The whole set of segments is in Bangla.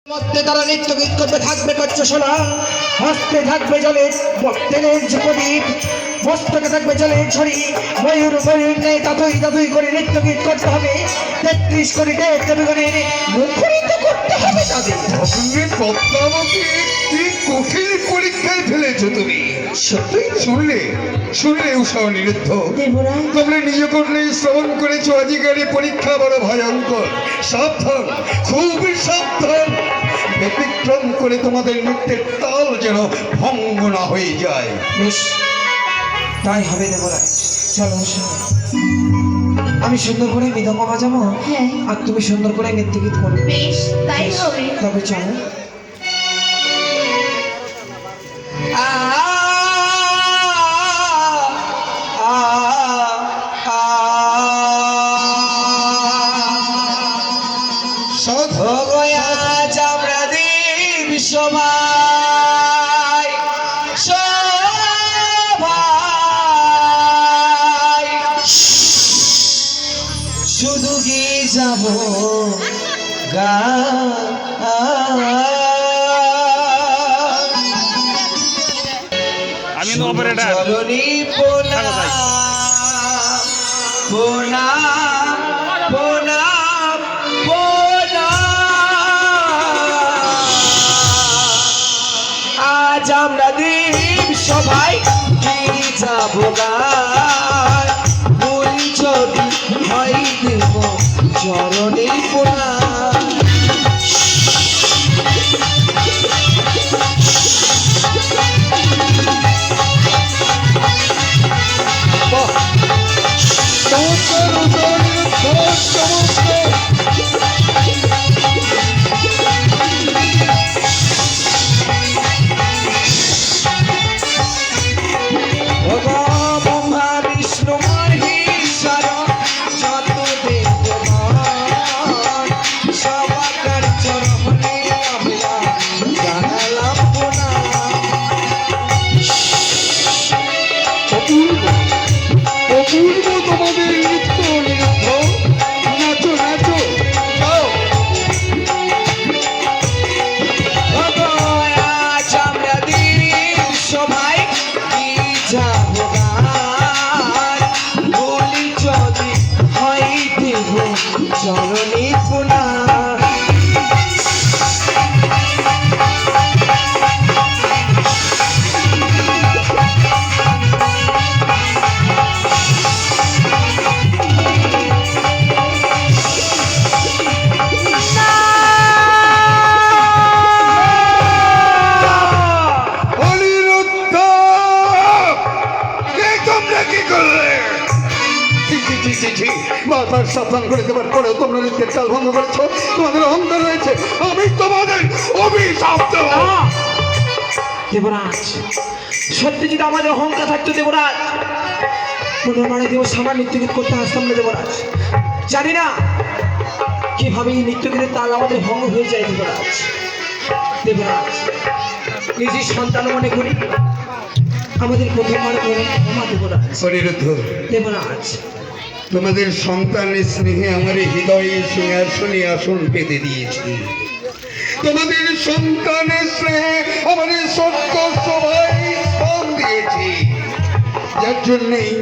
মধ্যে তারা নৃত্য গীত করবে, থাকবে কচ্ছশোলা, হস্তে থাকবে জলের তেলের প্রদীপ, মস্তকে থাকবে জলের ঝড়ি, ময়ূর ময়ূর নেই তাতুই তাতুই করে নৃত্য গীত করতে হবে। 33 কোটি দেবগণের মুখরিত করতে হবে তাদের। আপনি পদ্মাবতী কি কঠিন পরীক্ষায় ফেলেছো তুমি। সত্যি শুনলে উষা নিরুদ্ধ, দেবরাজ তোমরা নিজ করলে শ্রবণ করেছো অধিকারী পরীক্ষা বড় ভয়ঙ্কর। সাবধান, খুবই সাবধান, ব্যতিক্রম করে তোমাদের নৃত্যের তাল যেন ভঙ্গ না হয়ে যায়। বেশ, তাই হবে দেবরাজ। চলো শোনো, আমি সুন্দর করে মৃদঙ্গ বাজাবো, হ্যাঁ। আর তুমি সুন্দর করে নৃত্য গীত করবে। বেশ, তাই হবে। তবে চলো। শুধু কি যাব গা আমি অপারেটর চরণী পোনা পোনা পোনা পোনা, আজ আমরা দ্বীপ সবাই কি যাব গায়, ভুল যদি হয় দেব চরণী পোনা। চরণী পোনা বারবার সাবধান করে দেবার পরেও তোমরা নৃত্যের চাল ভঙ্গ করেছো। তোমাদের অহংকার রয়েছে, আমি তোমাদের অভিশাপ দেব। দেবরাজ, সত্যি যদি আমাদের অহংকার থাকতো দেবরাজ, পুনর্বারে দেব সামান্য নৃত্যগীত করতে আসতাম না দেবরাজ। জানি না কিভাবে এই নৃত্যগীতের তাল আমাদের ভঙ্গ হয়ে যায় দেবরাজ। দেবরাজ, নিজের সন্তান মনে করি আমাদের প্রথমবার ক্ষমা দেবরাজ। অনিরুদ্ধ, দেবরাজ, তোমাদের সন্তানের স্নেহে আমার হৃদয়ে সিংহাসনে আসন পেতে দিয়েছি। তোমাদের সন্তানের স্নেহে আমাদের সত্য সবাই স্থান দিয়েছি, যার জন্যেই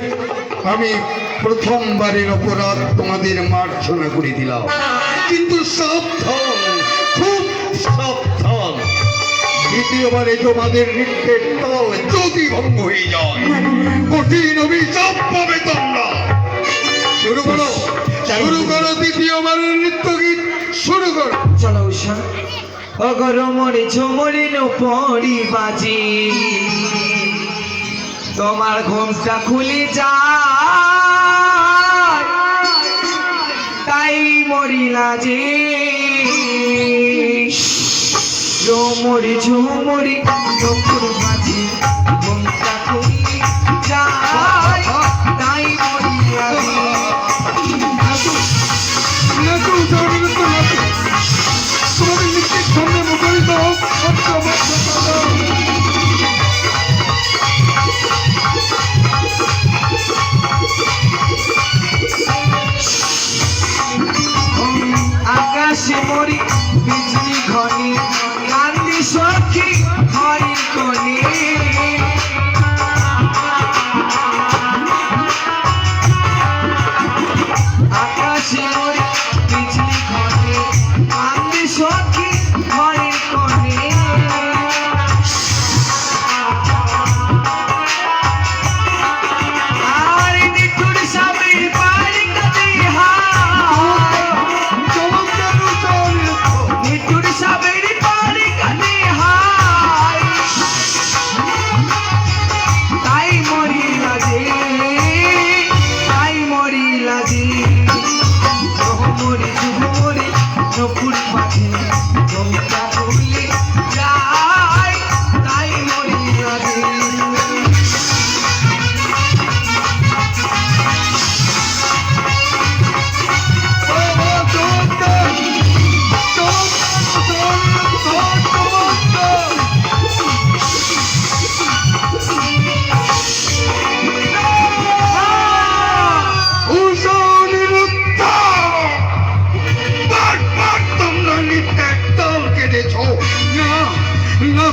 আমি প্রথমবারের অপরাধ তোমাদের মার্জনা করে দিলাম। কিন্তু সাবধান, খুব সাবধান, দ্বিতীয়বারে তোমাদের নৃত্যের তাল যদি ভঙ্গ হয়ে যায় কঠিন অভিশাপ পাবে তোমরা। শুরু করো দ্বিতীয়বার নৃত্য গীত শুরু করো। চলো উষা, অগরমরে ঝুমরি পরি বাজি, তোমার ঘুমটা খুলে যায় তাই মরি লাজে। ঝুমরি ঝুমরি নপুর বাজি, ঘুমটা খুলে যায় তাই মরি লাজে। তোমাদের নৃত্যের সামনে মুখরিত হোক আকাশে মরি বিজলি ঘনি কান্দি সখী ঘরের কোণে আকাশে ওরে বিজলি ঘটে কান্দি সখী ঘরের কোণে আর নিঠুর স্বামীর পাড়ি কাঁদে হায় নিঠুর স্বামীর পাড়ি কাঁদে হায় তাই মরি লাগে তাই মরি লাগে মরি যুগ মরি নপুর মাঝে জমিটা বললে যায় তাই মরি লাগে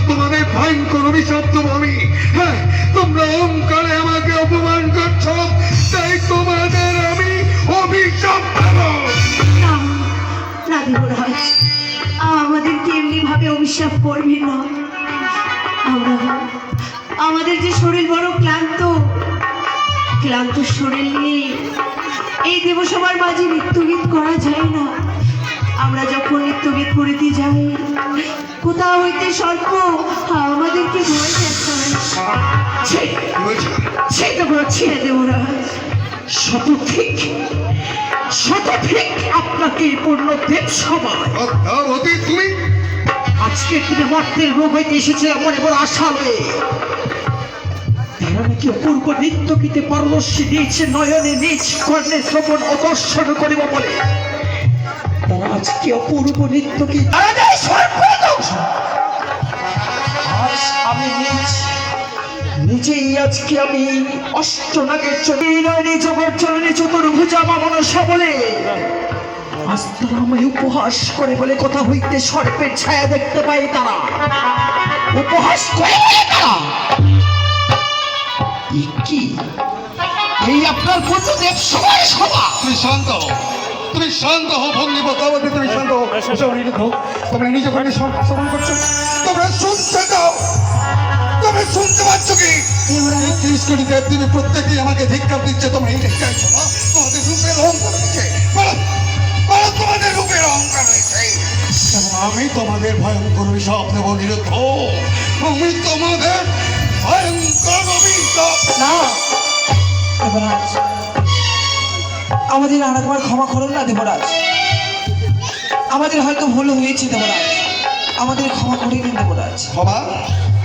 তোমাদের ভয়ঙ্কর অভিশপ্ত আমি হ্যাঁ তোমরা অহংকারে আমাকে অপমান করছো তাই তোমাদের আমি অভিশাপ দেবো না না দেবরাজ, আমাদেরকে এমনি ভাবে অভিশাপ করবে না। আমরা আমাদের যে শরীর বড় ক্লান্ত ক্লান্ত শরীর নিয়ে এই দেবসভার মাঝে নৃত্যগীত করা যায় না। আমরা যখন নৃত্যগীত করিতে যাই কোথাও হইতে সর্প আমাদেরকে ভয় দেখায়। সেটা বলছি দেবরাজ, শতধিক শতধিক আপনাকে পূর্ণ দেব সবাই অতি তুমি আজকে দিনে মর্তের রোগ হইতে এসেছিলাম মনে বড় আশা লয়ে তারা নাকি অপূর্ব নৃত্য গীতে পারদর্শী দিয়েছে নয়নে নিজ কর্ণে শ্রবণ ও দর্শন করিব বলে তারা আজকে অপূর্ব নৃত্য গীত আজ আমি নিজেই আজকে আমি অষ্টনাগের চরণে জগৎ চরণে চতুর্ভুজা মামন সবলে আজ তারা আমায় উপহাস করে বলে কথা হইতে সর্পের ছায়া দেখতে পাই তারা উপহাস করে বলে তারা কি এই আপনার বন্ধুদেব সবাই সভা তুমি শান্ত হও ভঙ্গি বকাবতী তুমি শান্ত হও তোমরা নিজে ঘরে শ্রবণ করছো তোমরা শুনতে দাও তুমি শুনতে পাচ্ছ কি দেবরাজ, 30 কোটি দেব তুমি প্রত্যেকেই আমাকে ধিক্কার দিচ্ছে তোমরা এইটা চাইছো না তোমাদের রূপের অহংকার হয়েছে বলো তোমাদের রূপের অহংকার হয়েছে এবং আমি তোমাদের ভয়ঙ্কর অভিশাপ দেব নিরুদ্ধ আমি তোমাদের ভয়ঙ্কর অভিশাপ না দেবরাজ আমাদের আর একবার ক্ষমা করুন না দেবরাজ আমাদের হয়তো ভুল হয়েছে দেবরাজ আমাদের ক্ষমা করে দিন দেবরাজ ক্ষমা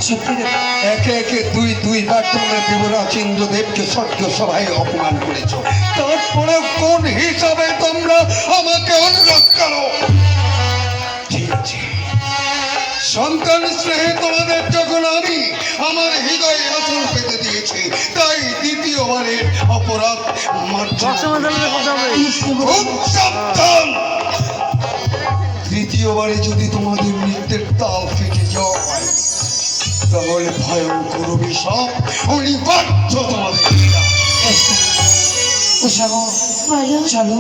সত্যি দেব একে একে দুইবার তোমরা দেবরাজ ইন্দ্রদেবকে স্বর্গ সভায় অপমান করেছ তারপরে কোন হিসাবে তোমরা আমাকে অনুরোধ করো ঠিক আছে সন্তান স্নেহে তোমাদের যখন আমি আমার হৃদয়ে আসন পেতে দিয়েছি তাই দ্বিতীয়বারের অপরাধ খুব সাবধান তৃতীয়বারে যদি তোমাদের নৃত্যের তাল ফেটে যায় তাহলে ভয়ঙ্কর অভিশাপ অনিবার্য তোমাদের উষাগো বলো চলো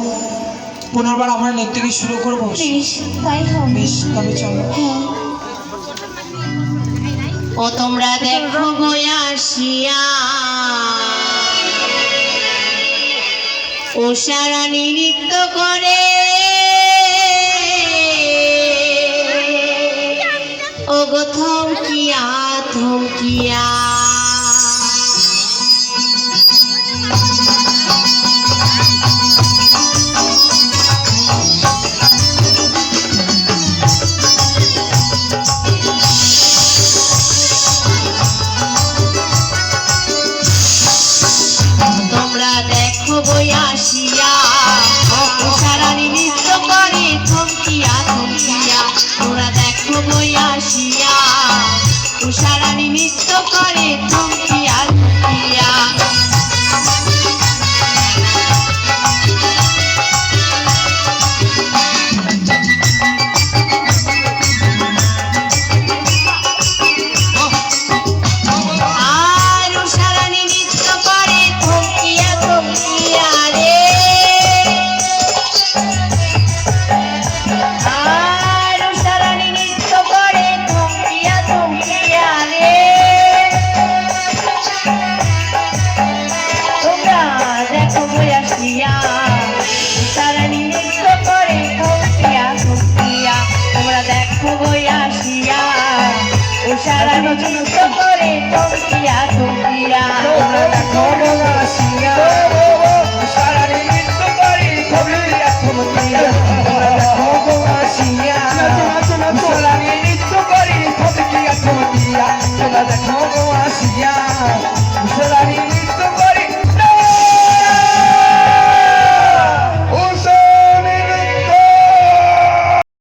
পুনর্বার আমরা নৃত্যকে শুরু করবো বেশ, তাই হবে। বেশ তবে চলো হ্যাঁ। ও তোমরা দেখো বয়াসিয়া উষারানী নৃত্য করে ও গো থমকিয়া থমকিয়া তোমরা দেখো বয়াসিয়া উষারানী নৃত্য করে থমকিয়া থমকিয়া তোমরা দেখো বয়াসিয়া উষারানী নৃত্য করে সারা নৃত্য করে চমকিয়া চমকিয়া তোমরা দেখো গো আসিয়া সারা নৃত্য করি থমকিয়া থমকিয়া তোমরা দেখো গো আসিয়া সারা নৃত্য করি থমকিয়া থমকিয়া তোমরা দেখো গো আসিয়া সারা